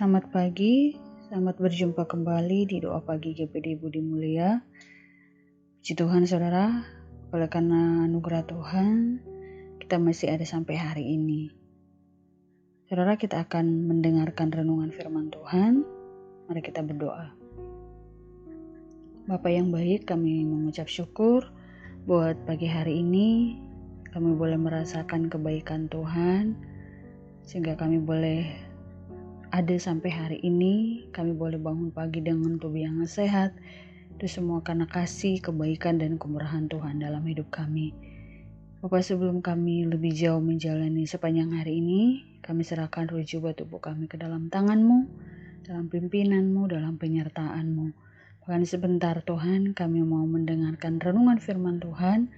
Selamat pagi, selamat berjumpa kembali di Doa Pagi GPD Budi Mulia. Puji Tuhan saudara, oleh karena anugerah Tuhan, kita masih ada sampai hari ini. Saudara, kita akan mendengarkan renungan firman Tuhan. Mari kita berdoa. Bapa yang baik, kami mengucap syukur buat pagi hari ini kami boleh merasakan kebaikan Tuhan, sehingga kami boleh ada sampai hari ini. Kami boleh bangun pagi dengan tubuh yang sehat. Itu semua karena kasih, kebaikan, dan kemurahan Tuhan dalam hidup kami. Bapak, sebelum kami lebih jauh menjalani sepanjang hari ini, kami serahkan roh jiwa tubuh kami ke dalam tangan-Mu, dalam pimpinan-Mu, dalam penyertaan-Mu. Bahkan sebentar Tuhan, kami mau mendengarkan renungan firman Tuhan.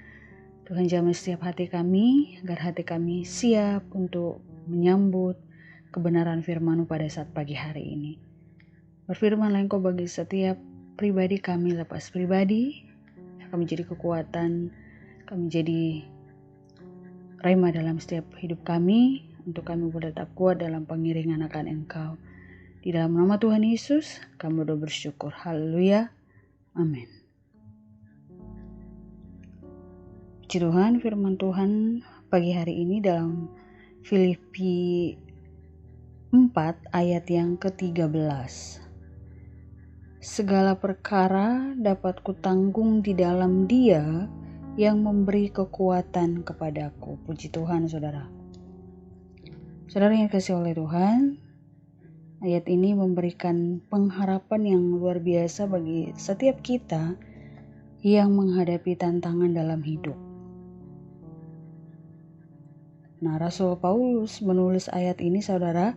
Tuhan jamah setiap hati kami, agar hati kami siap untuk menyambut kebenaran firman-Mu pada saat pagi hari ini. Berfirmanlah Engkau bagi setiap pribadi kami, lepas pribadi, kami jadi kekuatan, kami jadi rema dalam setiap hidup kami, untuk kami boleh tetap kuat dalam pengiringan akan Engkau. Di dalam nama Tuhan Yesus, kami berdoa bersyukur. Haleluya. Amin. Puji Tuhan, firman Tuhan pagi hari ini dalam Filipi 4 ayat yang ke-13. Segala perkara dapat kutanggung di dalam Dia yang memberi kekuatan kepadaku. Puji Tuhan saudara. Saudara yang dikasihi oleh Tuhan, ayat ini memberikan pengharapan yang luar biasa bagi setiap kita yang menghadapi tantangan dalam hidup. Nah, Rasul Paulus menulis ayat ini saudara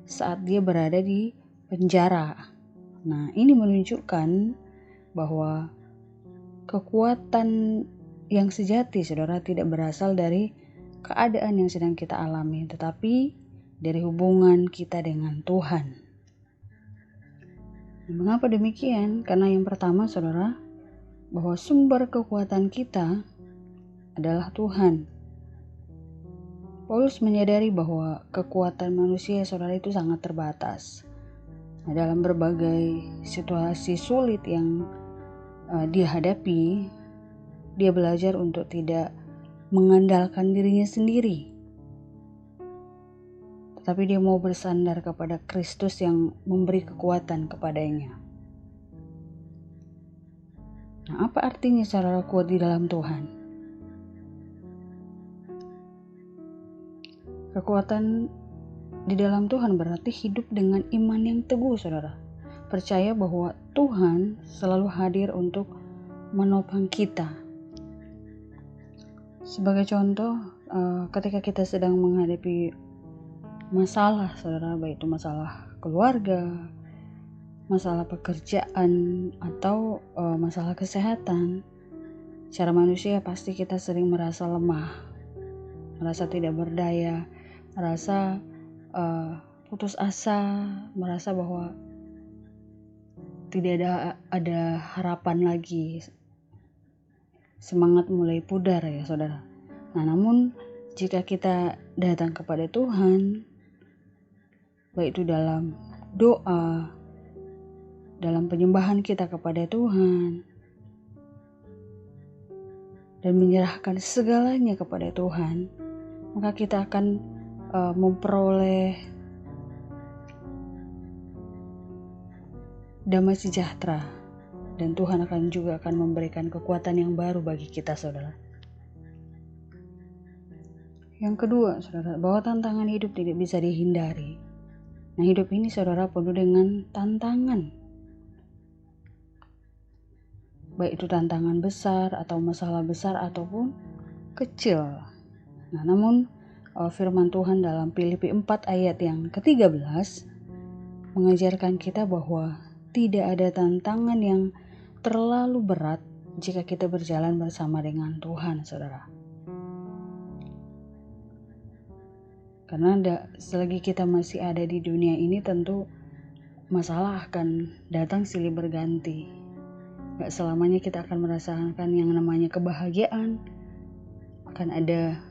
saat dia berada di penjara. Nah, ini menunjukkan bahwa kekuatan yang sejati saudara tidak berasal dari keadaan yang sedang kita alami, tetapi dari hubungan kita dengan Tuhan. Mengapa demikian? Karena yang pertama saudara, bahwa sumber kekuatan kita adalah Tuhan. Paulus menyadari bahwa kekuatan manusia saudara itu sangat terbatas. Nah, dalam berbagai situasi sulit yang dia hadapi, dia belajar untuk tidak mengandalkan dirinya sendiri, tetapi dia mau bersandar kepada Kristus yang memberi kekuatan kepadanya. Nah, apa artinya saudara kuat di dalam Tuhan? Kekuatan di dalam Tuhan berarti hidup dengan iman yang teguh saudara. Percaya bahwa Tuhan selalu hadir untuk menopang kita. Sebagai contoh, ketika kita sedang menghadapi masalah saudara, baik itu masalah keluarga, masalah pekerjaan, atau masalah kesehatan, secara manusia pasti kita sering merasa lemah, merasa tidak berdaya, merasa putus asa, merasa bahwa tidak ada harapan lagi, semangat mulai pudar ya saudara. Nah, namun jika kita datang kepada Tuhan, baik itu dalam doa, dalam penyembahan kita kepada Tuhan, dan menyerahkan segalanya kepada Tuhan, maka kita akan memperoleh damai sejahtera, dan Tuhan juga akan memberikan kekuatan yang baru bagi kita saudara. Yang kedua saudara, bahwa tantangan hidup tidak bisa dihindari. Nah, hidup ini saudara penuh dengan tantangan, baik itu tantangan besar atau masalah besar ataupun kecil. Nah, namun firman Tuhan dalam Filipi 4 ayat yang ke-13 mengajarkan kita bahwa tidak ada tantangan yang terlalu berat jika kita berjalan bersama dengan Tuhan saudara. Karena selagi kita masih ada di dunia ini, tentu masalah akan datang silih berganti. Gak selamanya kita akan merasakan yang namanya kebahagiaan. Akan ada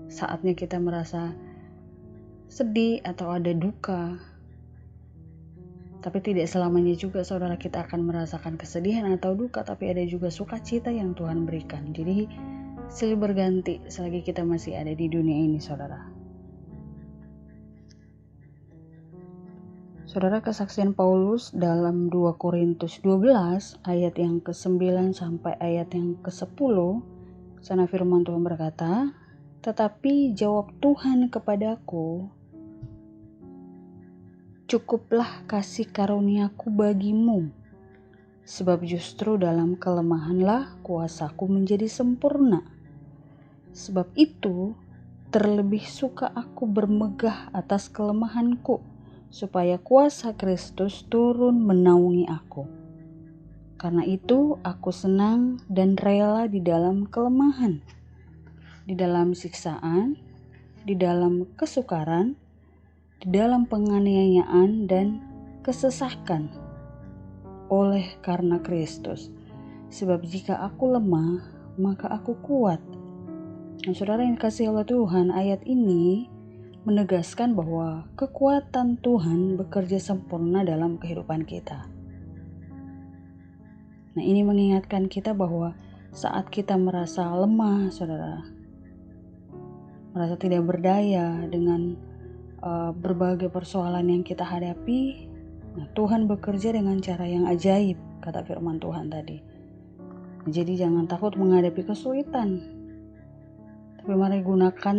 saatnya kita merasa sedih atau ada duka. Tapi tidak selamanya juga saudara kita akan merasakan kesedihan atau duka, tapi ada juga sukacita yang Tuhan berikan. Jadi silih berganti selagi kita masih ada di dunia ini saudara. Saudara, kesaksian Paulus dalam 2 Korintus 12 ayat yang ke-9 sampai ayat yang ke-10, sana firman Tuhan berkata, "Tetapi jawab Tuhan kepadaku, cukuplah kasih karuniaku bagimu, sebab justru dalam kelemahanlah kuasaku menjadi sempurna. Sebab itu terlebih suka aku bermegah atas kelemahanku, supaya kuasa Kristus turun menaungi aku. Karena itu aku senang dan rela di dalam kelemahan, di dalam siksaan, di dalam kesukaran, di dalam penganiayaan dan kesesakan, oleh karena Kristus. Sebab jika aku lemah, maka aku kuat." Nah, saudara yang dikasihi oleh Tuhan, ayat ini menegaskan bahwa kekuatan Tuhan bekerja sempurna dalam kehidupan kita. Nah, ini mengingatkan kita bahwa saat kita merasa lemah, saudara, merasa tidak berdaya dengan berbagai persoalan yang kita hadapi, nah, Tuhan bekerja dengan cara yang ajaib, kata firman Tuhan tadi. Jadi jangan takut menghadapi kesulitan, tapi mari gunakan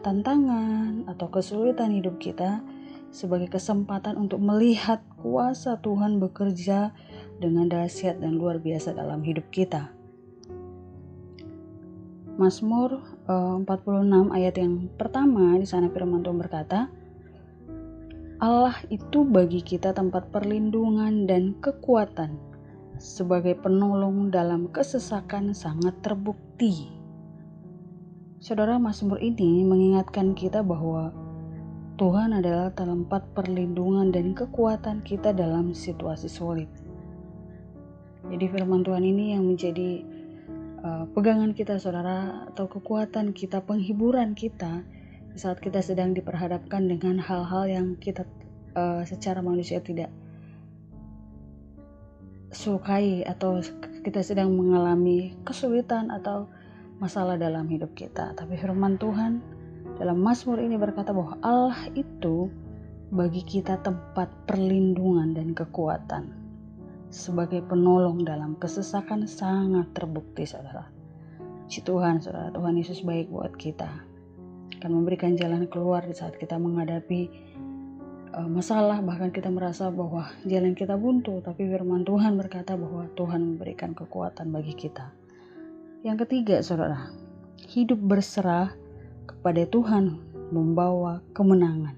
tantangan atau kesulitan hidup kita sebagai kesempatan untuk melihat kuasa Tuhan bekerja dengan dahsyat dan luar biasa dalam hidup kita. Mazmur 46 ayat yang pertama, di sana firman Tuhan berkata, "Allah itu bagi kita tempat perlindungan dan kekuatan, sebagai penolong dalam kesesakan sangat terbukti." Saudara, Mazmur ini mengingatkan kita bahwa Tuhan adalah tempat perlindungan dan kekuatan kita dalam situasi sulit. Jadi firman Tuhan ini yang menjadi pegangan kita saudara, atau kekuatan kita, penghiburan kita saat kita sedang diperhadapkan dengan hal-hal yang kita secara manusia tidak sukai, atau kita sedang mengalami kesulitan atau masalah dalam hidup kita. Tapi firman Tuhan dalam Mazmur ini berkata bahwa Allah itu bagi kita tempat perlindungan dan kekuatan, sebagai penolong dalam kesesakan sangat terbukti saudara. Si Tuhan saudara, Tuhan Yesus baik buat kita, akan memberikan jalan keluar di saat kita menghadapi masalah, bahkan kita merasa bahwa jalan kita buntu, tapi firman Tuhan berkata bahwa Tuhan memberikan kekuatan bagi kita. Yang ketiga saudara, hidup berserah kepada Tuhan membawa kemenangan.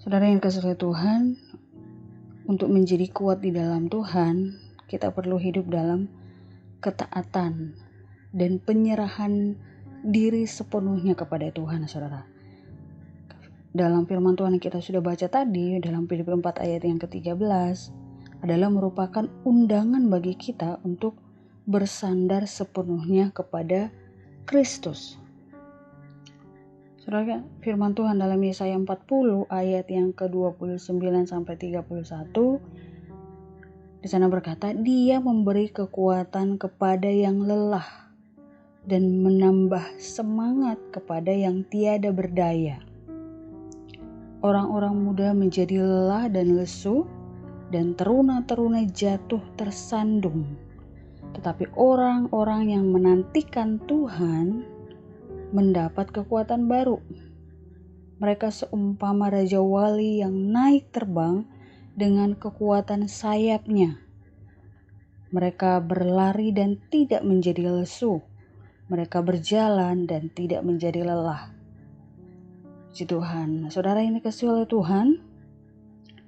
Saudara yang dikasihi Tuhan, untuk menjadi kuat di dalam Tuhan, kita perlu hidup dalam ketaatan dan penyerahan diri sepenuhnya kepada Tuhan, saudara. Dalam firman Tuhan yang kita sudah baca tadi, dalam Filipi 4 ayat yang ke-13, adalah merupakan undangan bagi kita untuk bersandar sepenuhnya kepada Kristus. Saudara, firman Tuhan dalam Yesaya 40 ayat yang ke-29 sampai 31, di sana berkata, "Dia memberi kekuatan kepada yang lelah dan menambah semangat kepada yang tiada berdaya. Orang-orang muda menjadi lelah dan lesu, dan teruna-teruna jatuh tersandung. Tetapi orang-orang yang menantikan Tuhan mendapat kekuatan baru. Mereka seumpama Raja Wali yang naik terbang dengan kekuatan sayapnya. Mereka berlari dan tidak menjadi lesu. Mereka berjalan dan tidak menjadi lelah." Puji Tuhan. Saudara ini dikasihi oleh Tuhan,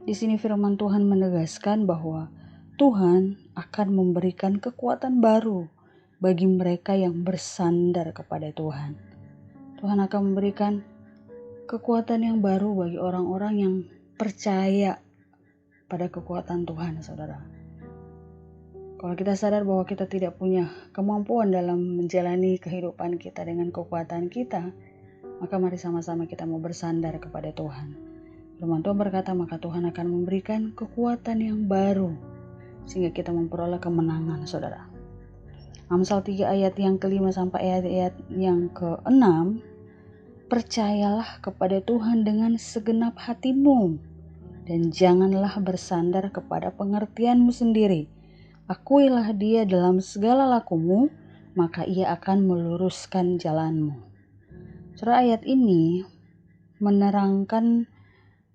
di sini firman Tuhan menegaskan bahwa Tuhan akan memberikan kekuatan baru bagi mereka yang bersandar kepada Tuhan. Tuhan akan memberikan kekuatan yang baru bagi orang-orang yang percaya pada kekuatan Tuhan, saudara. Kalau kita sadar bahwa kita tidak punya kemampuan dalam menjalani kehidupan kita dengan kekuatan kita, maka mari sama-sama kita mau bersandar kepada Tuhan. Firman Tuhan berkata, maka Tuhan akan memberikan kekuatan yang baru sehingga kita memperoleh kemenangan, saudara. Amsal 3 ayat yang ke-5 sampai ayat yang ke-6, percayalah kepada Tuhan dengan segenap hatimu dan janganlah bersandar kepada pengertianmu sendiri. Akuilah Dia dalam segala lakumu, maka Ia akan meluruskan jalanmu. Saudara, ayat ini menerangkan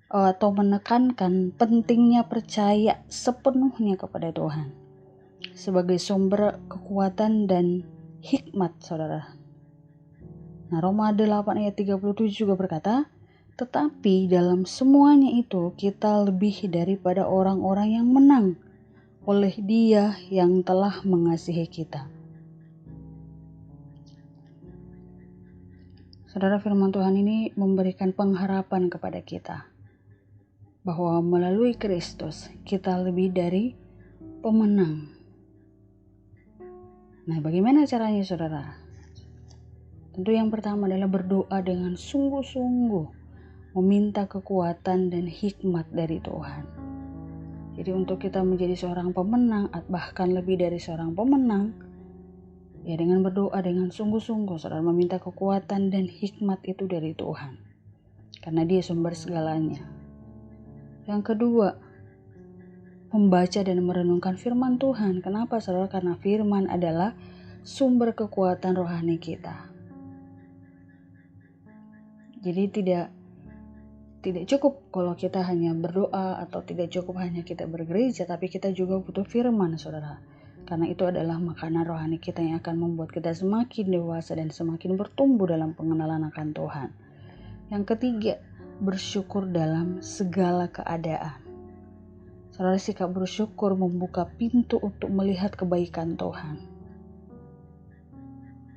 atau menekankan pentingnya percaya sepenuhnya kepada Tuhan sebagai sumber kekuatan dan hikmat, saudara. Nah, Roma 8 ayat 37 juga berkata, tetapi dalam semuanya itu kita lebih daripada orang-orang yang menang oleh Dia yang telah mengasihi kita. Saudara, firman Tuhan ini memberikan pengharapan kepada kita bahwa melalui Kristus kita lebih dari pemenang. Nah, bagaimana caranya, saudara? Tentu yang pertama adalah berdoa dengan sungguh-sungguh, meminta kekuatan dan hikmat dari Tuhan. Jadi untuk kita menjadi seorang pemenang, bahkan lebih dari seorang pemenang, ya dengan berdoa dengan sungguh-sungguh, saudara, meminta kekuatan dan hikmat itu dari Tuhan. Karena Dia sumber segalanya. Yang kedua, membaca dan merenungkan firman Tuhan. Kenapa, saudara? Karena firman adalah sumber kekuatan rohani kita. Jadi tidak cukup kalau kita hanya berdoa atau tidak cukup hanya kita bergereja, tapi kita juga butuh firman, saudara. Karena itu adalah makanan rohani kita yang akan membuat kita semakin dewasa dan semakin bertumbuh dalam pengenalan akan Tuhan. Yang ketiga, bersyukur dalam segala keadaan. Saudara, sikap bersyukur membuka pintu untuk melihat kebaikan Tuhan.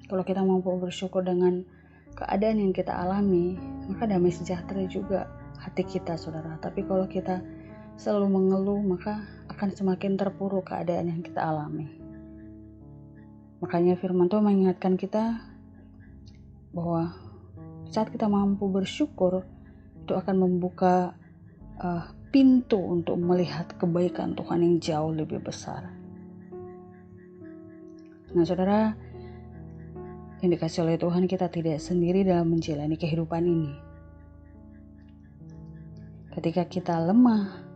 Kalau kita mampu bersyukur dengan keadaan yang kita alami, maka damai sejahtera juga hati kita, saudara. Tapi kalau kita selalu mengeluh, maka akan semakin terpuruk keadaan yang kita alami. Makanya firman Tuhan mengingatkan kita bahwa saat kita mampu bersyukur, itu akan membuka pintu untuk melihat kebaikan Tuhan yang jauh lebih besar. Nah, saudara, yang dikasih oleh Tuhan, kita tidak sendiri dalam menjalani kehidupan ini. Ketika kita lemah,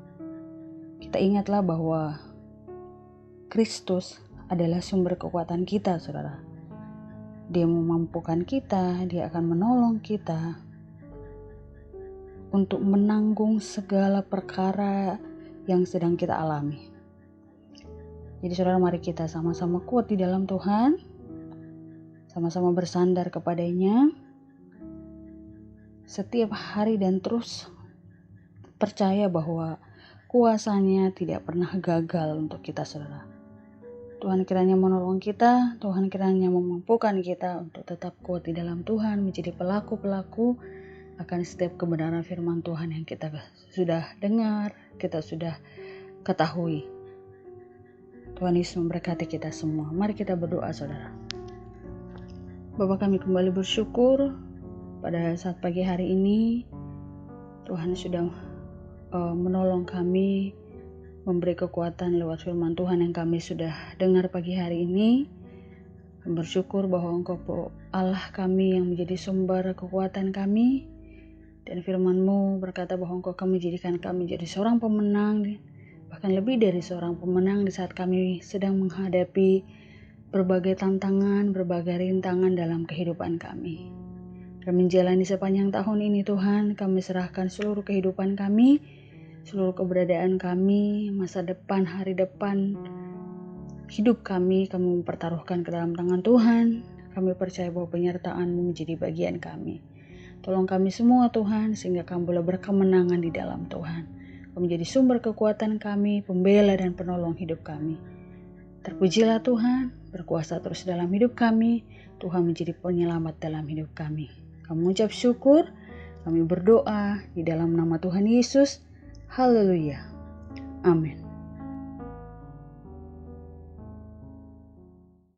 kita ingatlah bahwa Kristus adalah sumber kekuatan kita, saudara. Dia memampukan kita, Dia akan menolong kita untuk menanggung segala perkara yang sedang kita alami. Jadi saudara, mari kita sama-sama kuat di dalam Tuhan, sama-sama bersandar kepadanya setiap hari dan terus percaya bahwa kuasanya tidak pernah gagal untuk kita, saudara. Tuhan kiranya menolong kita, Tuhan kiranya memampukan kita untuk tetap kuat di dalam Tuhan, menjadi pelaku-pelaku akan setiap kebenaran firman Tuhan yang kita sudah dengar, kita sudah ketahui. Tuhan Yesus memberkati kita semua. Mari kita berdoa, saudara. Bapa, kami kembali bersyukur pada saat pagi hari ini. Tuhan sudah menolong kami, memberi kekuatan lewat firman Tuhan yang kami sudah dengar pagi hari ini. Bersyukur bahwa Engkau Allah kami yang menjadi sumber kekuatan kami. Dan firman-Mu berkata bahwa Engkau akan menjadikan kami jadi seorang pemenang, bahkan lebih dari seorang pemenang di saat kami sedang menghadapi berbagai tantangan, berbagai rintangan dalam kehidupan kami. Dan menjalani sepanjang tahun ini, Tuhan, kami serahkan seluruh kehidupan kami, seluruh keberadaan kami, masa depan, hari depan, hidup kami mempertaruhkan ke dalam tangan Tuhan. Kami percaya bahwa penyertaan-Mu menjadi bagian kami. Tolong kami semua, Tuhan, sehingga kami boleh berkemenangan di dalam Tuhan. Kau menjadi sumber kekuatan kami, pembela dan penolong hidup kami. Terpujilah Tuhan, berkuasa terus dalam hidup kami. Tuhan menjadi penyelamat dalam hidup kami. Kami mengucap syukur, kami berdoa di dalam nama Tuhan Yesus. Haleluya. Amin.